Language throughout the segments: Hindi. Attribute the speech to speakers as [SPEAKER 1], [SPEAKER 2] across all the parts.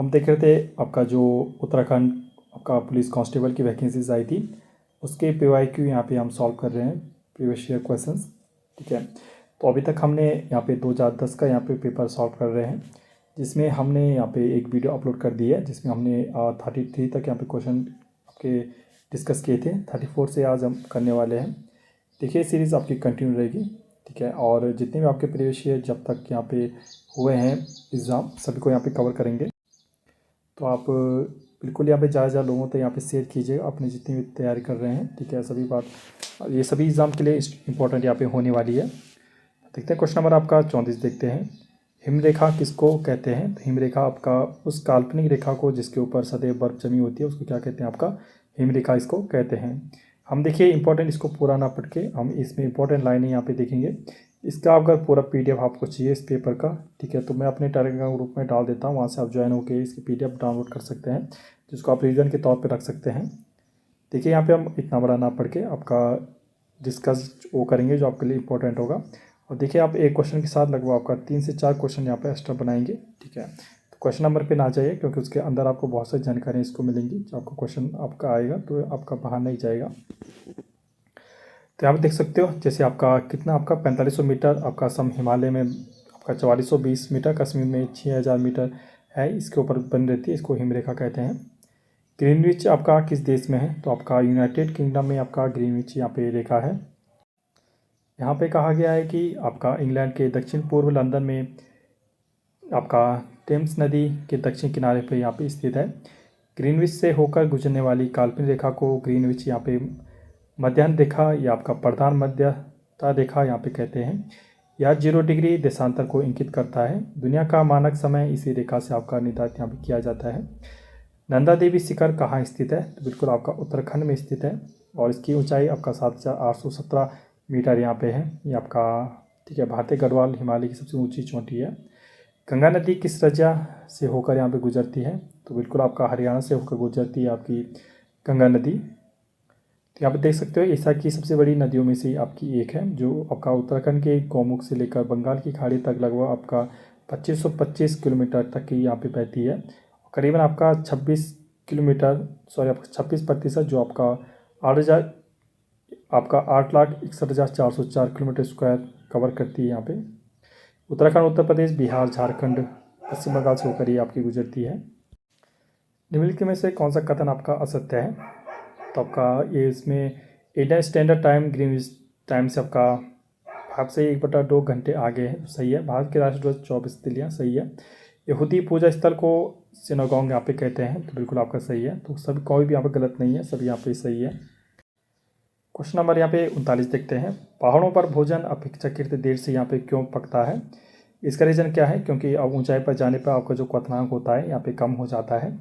[SPEAKER 1] हम देख रहे थे आपका जो उत्तराखंड आपका पुलिस कांस्टेबल की वैकेंसीज आई थी, उसके PYQ यहाँ पे हम सॉल्व कर रहे हैं, प्रीवियस ईयर क्वेश्चंस। ठीक है, तो अभी तक हमने यहाँ पे 2010 का यहाँ पे पेपर सॉल्व कर रहे हैं, जिसमें हमने यहाँ पे एक वीडियो अपलोड कर दी है, जिसमें हमने 33 तक यहाँ पे क्वेश्चन आपके डिस्कस किए थे। 34 से आज हम करने वाले हैं। देखिए, सीरीज़ आपकी कंटिन्यू रहेगी। ठीक है, और जितने भी आपके प्रीवियस ईयर जब तक यहाँ पे हुए हैं एग्ज़ाम, सभी को यहाँ पे कवर करेंगे। तो आप बिल्कुल यहाँ पे ज़्यादा लोगों तक यहाँ पे शेयर कीजिएगा अपनी जितनी भी तैयारी कर रहे हैं। ठीक है, सभी बात, ये सभी एग्ज़ाम के लिए इंपॉर्टेंट यहाँ पे होने वाली है। देखते हैं क्वेश्चन नंबर आपका 34 देखते हैं। हिमरेखा किसको कहते हैं? तो हिमरेखा आपका उस काल्पनिक रेखा को जिसके ऊपर सदैव बर्फ जमी होती है, उसको क्या कहते हैं? आपका हिमरेखा इसको कहते हैं। हम देखिए इंपॉर्टेंट, इसको पूरा ना पढ़ के हम इसमें इंपॉर्टेंट लाइनें यहाँ पे देखेंगे। इसका अगर पूरा PDF आपको चाहिए इस पेपर का, ठीक है, तो मैं अपने टेलीग्राम ग्रुप में डाल देता हूँ, वहाँ से आप ज्वाइन होकर इसकी PDF डाउनलोड कर सकते हैं, जिसको आप रिवीजन के तौर पर रख सकते हैं। देखिए, यहाँ पे हम इतना बड़ा ना पढ़ के आपका डिस्कस वो करेंगे जो आपके लिए इंपॉर्टेंट होगा। और देखिए, आप एक क्वेश्चन के साथ लगभग आपका 3 से 4 क्वेश्चन यहाँ पे एक्स्ट्रा बनाएंगे। ठीक है, तो क्वेश्चन नंबर पे ना जाइए, क्योंकि उसके अंदर आपको बहुत सारी जानकारी इसको मिलेंगी। जो आपको क्वेश्चन आपका आएगा तो आपका बाहर नहीं जाएगा। तो यहाँ पे देख सकते हो, जैसे आपका कितना आपका 4500 मीटर आपका सम हिमालय में, आपका 4420 मीटर कश्मीर में 6000 मीटर है, इसके ऊपर बन रहती है, इसको हिमरेखा कहते हैं। ग्रीनविच आपका किस देश में है? तो आपका यूनाइटेड किंगडम में आपका ग्रीनविच यहाँ पे रेखा है। यहाँ पे कहा गया है कि आपका इंग्लैंड के दक्षिण पूर्व लंदन में आपका टेम्स नदी के दक्षिण किनारे पे यहाँ पे स्थित है। ग्रीनविच से होकर गुजरने वाली काल्पनिक रेखा को ग्रीनविच यहाँ पे मध्याह्न रेखा या आपका प्रधान मध्यता रेखा यहाँ पे कहते हैं। यह 0 डिग्री देशांतर को इंगित करता है। दुनिया का मानक समय इसी रेखा से आपका निर्धारित यहाँ पे किया जाता है। नंदा देवी शिखर कहाँ स्थित है? तो बिल्कुल आपका उत्तराखंड में स्थित है, और इसकी ऊंचाई आपका 7817 मीटर यहाँ पे है। ये आपका, ठीक है, भारतीय गढ़वाल हिमालय की सबसे ऊंची चोटी है। गंगा नदी किस राज्य से होकर यहाँ पे गुजरती है? तो बिल्कुल आपका हरियाणा से होकर गुजरती है आपकी गंगा नदी। तो यहाँ पे देख सकते हो, एशिया की सबसे बड़ी नदियों में से आपकी एक है, जो आपका उत्तराखंड के गौमुख से लेकर बंगाल की खाड़ी तक लगभग आपका 2525 किलोमीटर तक की यहाँ पे बहती है। करीबन आपका 26 किलोमीटर, सॉरी आपका 26% जो आपका 8,61,404 किलोमीटर स्क्वायर कवर करती है यहाँ पे। उत्तराखंड, उत्तर प्रदेश, बिहार, झारखंड, पश्चिम बंगाल से होकर ये आपकी गुजरती है। निम्नलिखित में से कौन सा कथन आपका असत्य है? तो आपका ये इसमें Indian standard time Greenwich time से आपका 5 से 1/2 घंटे आगे है, सही है। भारत के राष्ट्रध्वज 24 तिलियाँ, सही है। यहूदी पूजा स्थल को सिनागोग यहाँ पे कहते हैं, तो बिल्कुल आपका सही है। तो सभी कोई भी यहाँ पे गलत नहीं है, सभी यहाँ पे सही है। क्वेश्चन नंबर यहाँ पे 39 देखते हैं। पहाड़ों पर भोजन अपेक्षाकृत देर से यहाँ पे क्यों पकता है? इसका रीज़न क्या है? क्योंकि अब ऊंचाई पर जाने पर आपका जो क्वथनांक होता है यहाँ पे कम हो जाता है।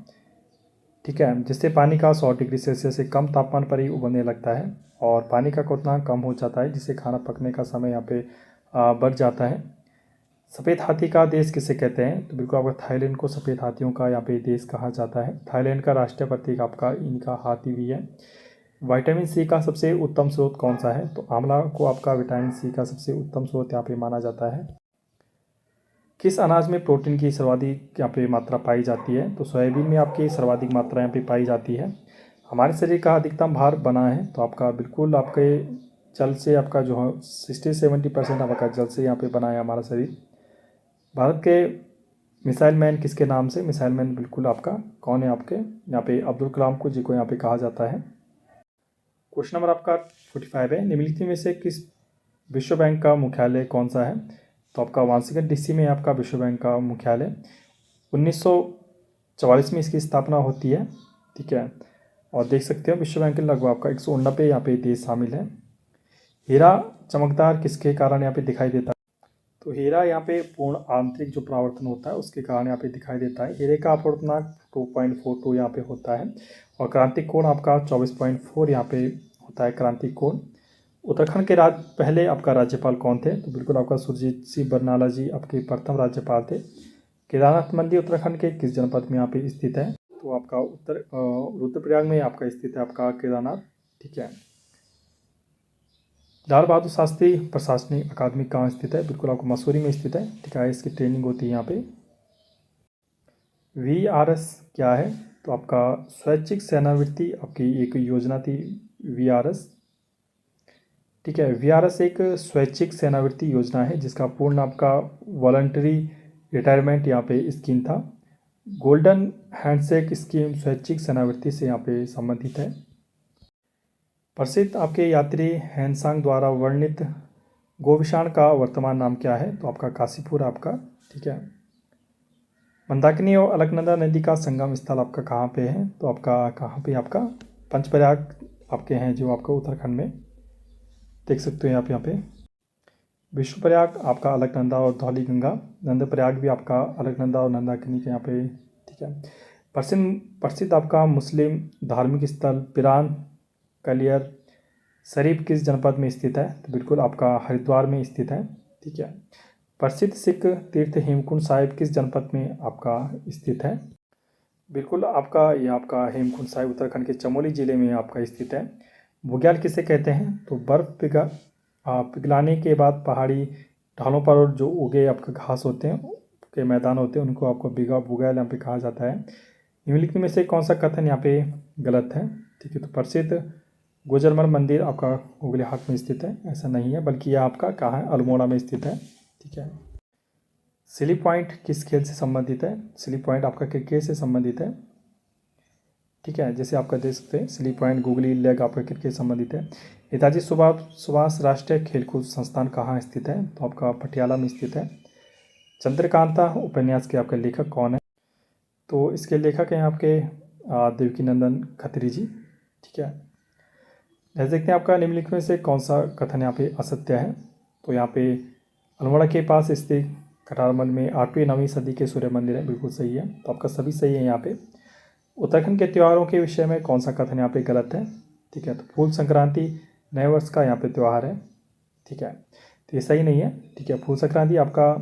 [SPEAKER 1] ठीक है, जिससे पानी का 100 डिग्री सेल्सियस से कम तापमान पर ही उबलने लगता है, और पानी का क्वथनांक कम हो जाता है, जिससे खाना पकने का समय यहाँ पे बढ़ जाता है। सफ़ेद हाथी का देश किसे कहते हैं? तो बिल्कुल आपका थाईलैंड को सफ़ेद हाथियों का यहाँ पे देश कहा जाता है। थाईलैंड का राष्ट्रीय प्रतीक आपका इनका हाथी भी है। विटामिन सी का सबसे उत्तम स्रोत कौन सा है? तो आंवला को आपका विटामिन सी का सबसे उत्तम स्रोत यहाँ पे माना जाता है। किस अनाज में प्रोटीन की सर्वाधिक यहाँ पे मात्रा पाई जाती है? तो सोयाबीन में आपकी सर्वाधिक मात्रा यहाँ पे पाई जाती है। हमारे शरीर का अधिकतम भार बना है, तो आपका बिल्कुल आपके जल से, आपका जो है 60-70% आपका जल से यहाँ पे बना है हमारा शरीर। भारत के मिसाइल मैन किसके नाम से? मिसाइल मैन बिल्कुल आपका कौन है? आपके यहाँ पे अब्दुल कलाम को जी को यहाँ पे कहा जाता है। क्वेश्चन नंबर आपका 45 है। निम्नलिखित में से किस विश्व बैंक का मुख्यालय कौन सा है? तो आपका वाशिंगटन DC में आपका विश्व बैंक का मुख्यालय 1944 में इसकी स्थापना होती है। ठीक है, और देख सकते हो विश्व बैंक के लगभग आपका 189 यहाँ पे देश शामिल है। हीरा चमकदार किसके कारण यहाँ पे दिखाई देता है? तो हीरा यहाँ पे पूर्ण आंतरिक जो परावर्तन होता है उसके कारण यहाँ पे दिखाई देता है। हीरे का अपवर्तनांक 2.42 यहाँ पे होता है, और क्रांतिक कोण आपका 24.4 यहाँ पे होता है क्रांतिक कोण। उत्तराखंड के पहले आपका राज्यपाल कौन थे? तो बिल्कुल आपका सुरजीत सिंह बरनाला जी आपके प्रथम राज्यपाल थे। केदारनाथ मंदिर उत्तराखंड के किस जनपद में यहाँ पे स्थित है? तो आपका रुद्रप्रयाग में आपका स्थित है आपका केदारनाथ। ठीक है, लाल बहादुर शास्त्री प्रशासनिक अकादमी कहाँ स्थित है? बिल्कुल आपको मसूरी में स्थित है। ठीक है, इसकी ट्रेनिंग होती है यहाँ पे। VRS क्या है? तो आपका स्वैच्छिक सेवानिवृत्ति आपकी एक योजना थी VRS। ठीक है, VRS एक स्वैच्छिक सेवानिवृत्ति योजना है जिसका पूर्ण आपका वॉलंटरी रिटायरमेंट यहाँ पे स्कीम था। गोल्डन हैंडशेक स्कीम स्वैच्छिक सेवानिवृत्ति से यहाँ पे संबंधित है। प्रसिद्ध आपके यात्री हैंसांग द्वारा वर्णित गोविशाण का वर्तमान नाम क्या है? तो आपका काशीपुर आपका। ठीक है, मंदाकिनी और अलकनंदा नदी का संगम स्थल आपका कहाँ पे है? तो आपका कहाँ पे? आपका पंचप्रयाग आपके हैं जो आपका उत्तराखंड में देख सकते हो यहाँ पे। विष्णुप्रयाग आपका अलकनंदा और धौली गंगा। नंदप्रयाग भी आपका अलकनंदा और मंदाकिनी के यहाँ पे। ठीक है, प्रसिद्ध आपका मुस्लिम धार्मिक स्थल पिरान कलियर शरीफ किस जनपद में स्थित है? तो बिल्कुल आपका हरिद्वार में स्थित है। ठीक है, प्रसिद्ध सिख तीर्थ हेमकुंड साहिब किस जनपद में आपका स्थित है? बिल्कुल आपका ये आपका हेमकुंड साहिब उत्तराखंड के चमोली जिले में आपका स्थित है। बुग्याल किसे कहते हैं? तो बर्फ़ पिघलाने के बाद पहाड़ी ढालों पर जो उगे आपके घास होते हैं के मैदान होते हैं उनको आपको बुग्याल यहाँ पे कहा जाता है। निम्नलिखित में से कौन सा कथन यहाँ पे गलत है? ठीक है, तो प्रसिद्ध गुजरमल मंदिर आपका हुगली हाट में स्थित है, ऐसा नहीं है, बल्कि यह आपका कहाँ है? अल्मोड़ा में स्थित है। ठीक है, सिली पॉइंट किस खेल से संबंधित है? सिली पॉइंट आपका क्रिकेट से संबंधित है। ठीक है, जैसे आपका देख सकते हैं सिली पॉइंट गुगली लेग आपका क्रिकेट संबंधित है। नेताजी सुभाष राष्ट्रीय खेलकूद संस्थान कहाँ स्थित है? तो आपका पटियाला में स्थित है। चंद्रकांता उपन्यास के आपके लेखक कौन है? तो इसके लेखक हैं आपके देवकीनंदन खत्री जी। ठीक है, जैसे देखते हैं आपका निम्नलिखित में से कौन सा कथन यहाँ पे असत्य है? तो यहाँ पे अल्मोड़ा के पास स्थित कटारमल में 8वीं-9वीं सदी के सूर्य मंदिर है, बिल्कुल सही है। तो आपका सभी सही है यहाँ पे। उत्तराखंड के त्योहारों के विषय में कौन सा कथन यहाँ पे गलत है? ठीक है, तो फूल संक्रांति नए वर्ष का यहाँ पे त्यौहार है। ठीक है, तो ये सही नहीं है। ठीक है, फूल संक्रांति आपका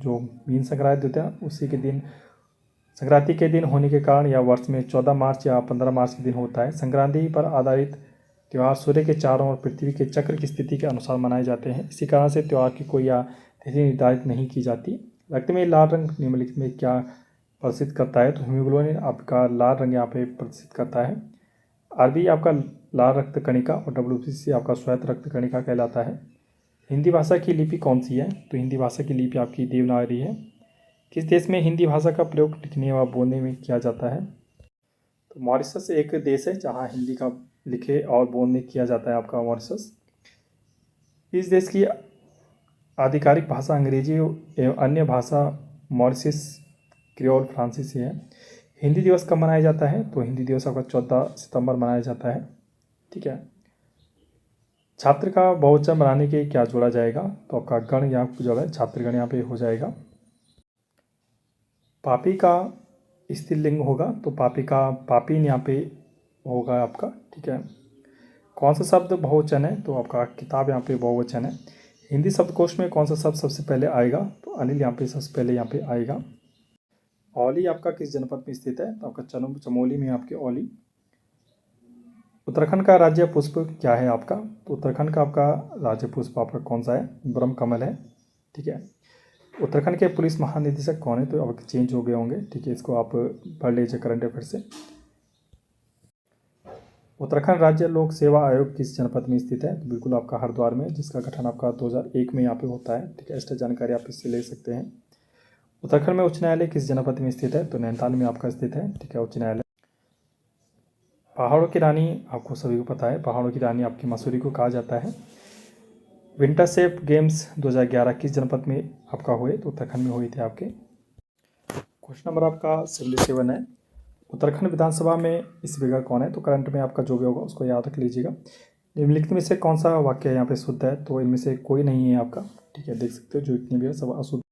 [SPEAKER 1] जो मीन संक्रांति होता है उसी के दिन संक्रांति के दिन होने के कारण यह वर्ष में 14 मार्च या 15 मार्च के दिन होता है। संक्रांति पर आधारित त्यौहार सूर्य के चारों ओर पृथ्वी के चक्र की स्थिति के अनुसार मनाए जाते हैं। इसी कारण से त्यौहार की कोई तिथि निर्धारित नहीं की जाती। रक्त में लाल रंग निम्नलिखित में क्या प्रदर्शित करता है? तो हीमोग्लोबिन आपका लाल रंग यहाँ पे प्रदर्शित करता है। आरबी आपका लाल रक्त कणिका और WBC आपका श्वेत रक्त कणिका कहलाता है। हिंदी भाषा की लिपि कौन सी है? तो हिंदी भाषा की लिपि आपकी देवनागरी है। किस देश में हिंदी भाषा का प्रयोग लिखने व बोलने में किया जाता है? तो मॉरिशस एक देश है जहाँ हिंदी का लिखे और बोलने किया जाता है आपका मॉरिशस। इस देश की आधिकारिक भाषा अंग्रेजी एवं अन्य भाषा मॉरिशस क्रियोल फ्रांसीसी है। हिंदी दिवस कब मनाया जाता है? तो हिंदी दिवस आपका 14 सितंबर मनाया जाता है। ठीक है, छात्र का बहुवचन बनाने के क्या जोड़ा जाएगा? तो आपका गण यहाँ जो है छात्रगण यहाँ पे हो जाएगा। पापी का स्त्रीलिंग होगा तो पापी का पापीन यहाँ पे होगा आपका। ठीक है, कौन सा शब्द बहुवचन है? तो आपका किताब यहाँ पे बहुवचन है। हिंदी शब्दकोश में कौन सा शब्द सबसे पहले आएगा? तो अनिल यहाँ पे सबसे पहले यहाँ पे आएगा। औली आपका किस जनपद में स्थित है? तो आपका चमोली में आपके औली। उत्तराखंड का राज्य पुष्प क्या है आपका? तो उत्तराखंड का आपका राज्य पुष्प आपका कौन सा है? ब्रह्म कमल है। ठीक है, उत्तराखंड के पुलिस महानिदेशक कौन है? तो अब चेंज हो गए होंगे। ठीक है, इसको आप पढ़ लीजिए करंट अफेयर से। उत्तराखंड राज्य लोक सेवा आयोग किस जनपद में स्थित है? तो बिल्कुल आपका हरिद्वार में, जिसका गठन आपका 2001 में यहाँ पे होता है। ठीक है, एक्स्ट्रा जानकारी आप इससे ले सकते हैं। उत्तराखंड में उच्च न्यायालय किस जनपद में स्थित है? तो नैनीताल में आपका स्थित है। ठीक है, उच्च न्यायालय। पहाड़ों की रानी आपको सभी को पता है, पहाड़ों की रानी आपकी मसूरी को कहा जाता है। विंटर सेफ गेम्स 2011 किस जनपद में आपका हुए? तो उत्तराखंड में हुए थे आपके। क्वेश्चन नंबर आपका 77 है, उत्तराखंड विधानसभा में स्पीकर कौन है? तो करंट में आपका जो भी होगा उसको याद रख लीजिएगा। निम्नलिखित में से कौन सा वाक्य यहाँ पे शुद्ध है? तो इनमें से कोई नहीं है आपका। ठीक है, देख सकते हो जो इतने भी है सब अशुद्ध।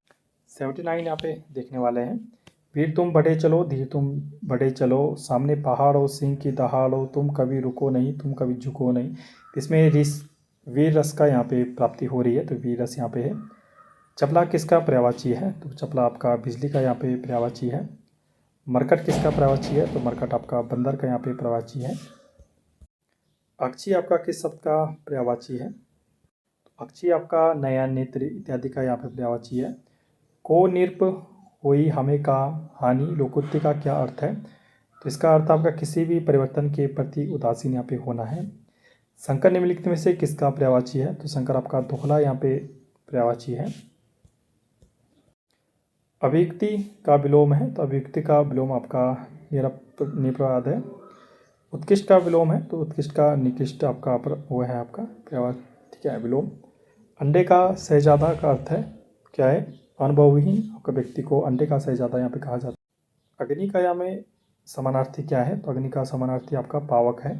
[SPEAKER 1] 79 यहाँ पे देखने वाले हैं। वीर तुम बढ़े चलो, धीर तुम बढ़े चलो, सामने पहाड़ो सिंह की दहाड़ो, तुम कभी रुको नहीं, तुम कभी झुको नहीं। इसमें वीर रस का यहाँ पे प्राप्ति हो रही है, तो वीर रस यहाँ पे है। चपला किसका पर्यायवाची है? तो चपला आपका बिजली का यहाँ पे पर्यायवाची है। मरकट किसका पर्यायवाची है? तो मरकट आपका बंदर का यहाँ पे पर्यायवाची है। अक्षी आपका किस शब्द का पर्यायवाची है? तो अक्षी आपका नयन, नेत्र इत्यादि का यहाँ पे पर्यायवाची है। को निरप होई हमें का हानि लोकोक्ति का क्या अर्थ है? तो इसका अर्थ आपका किसी भी परिवर्तन के प्रति उदासीन यहाँ पे होना है। शंकर निम्नलिखित में से किसका पर्यायवाची है? तो शंकर आपका दोहला यहाँ पे पर्यायवाची है। अभिव्यक्ति का विलोम है, तो अभिव्यक्ति का विलोम आपका निरपवाद है। उत्कृष्ट का विलोम है, तो उत्कृष्ट का निकृष्ट आपका वो है आपका पर्यायवाची, ठीक है, विलोम। अंडे का शहजादा का अर्थ है क्या है? अनुभवहीन आपका व्यक्ति को अंडे का शहजादा यहाँ पे कहा जाता है। अग्नि का यहाँ में समानार्थी क्या है? तो अग्नि का समानार्थी आपका पावक है।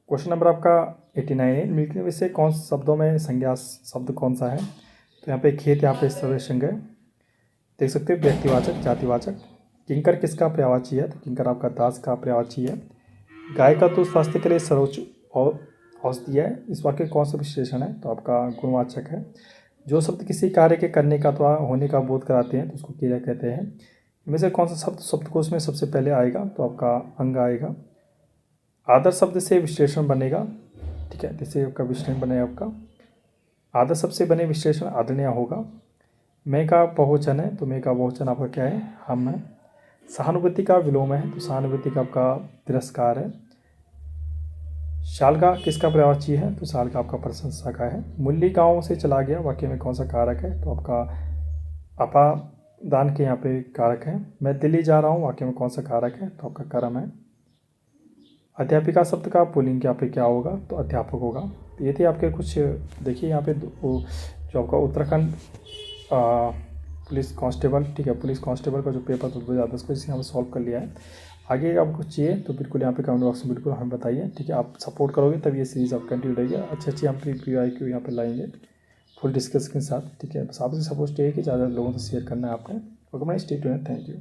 [SPEAKER 1] क्वेश्चन नंबर आपका 89 है, निम्नलिखित में से कौन शब्दों में संज्ञा शब्द कौन सा है? तो यहाँ पे खेत यहाँ पे सर्वसंज्ञ है, देख सकते हैं, व्यक्तिवाचक जातिवाचक। किंकर किसका पर्यायवाची है? तो किंकर आपका दास का पर्यायवाची है। गाय का दूध स्वास्थ्य के लिए सर्वोच्च औषधि है, इस वाक्य कौन सा विशेषण है? तो आपका गुणवाचक है। जो शब्द किसी कार्य के करने का अथवा होने का बोध कराते हैं तो उसको क्रिया कहते हैं। इनमें से कौन सा शब्द शब्दकोश में सबसे पहले आएगा? तो आपका अंग आएगा। आदर शब्द से विश्लेषण बनेगा, ठीक है, जैसे आपका विश्लेषण बनेगा आपका आदर शब्द से बने विश्लेषण आदरणीय होगा। मैं का बहुवचन है, तो मैं का बहुवचन आपका क्या है? हम है। सहानुभूति का विलोम है, तो सहानुभूति का आपका तिरस्कार है। शाल का किसका पर्यायवाची है? तो शाल का आपका प्रशंसा का है। मूल्य गाँव से चला गया वाक्य में कौन सा कारक है? तो आपका अपादान के यहाँ पे कारक है। मैं दिल्ली जा रहा हूँ वाक्य में कौन सा कारक है? तो आपका कर्म है। अध्यापिका शब्द का पुल्लिंग यहाँ पे क्या होगा? तो अध्यापक होगा। तो ये थे आपके कुछ, देखिए यहाँ पे जो आपका उत्तराखंड पुलिस कांस्टेबल, ठीक है, पुलिस कांस्टेबल का जो पेपर 2010 का इसको यहाँ पे सॉल्व कर लिया है। आगे आपको चाहिए तो बिल्कुल यहाँ पे कमेंट बॉक्स में बिल्कुल हमें बताइए, ठीक है। आप सपोर्ट करोगे तब ये सीरीज़ आप कंटिन्यू रहेगी, अच्छे हम PYQ यहाँ पे लाएंगे फुल डिस्कस के साथ, ठीक है। बस आपसे सपोर्ट चाहिए कि ज़्यादा लोगों से शेयर करना है आपने। Okay, stay tuned, thank you.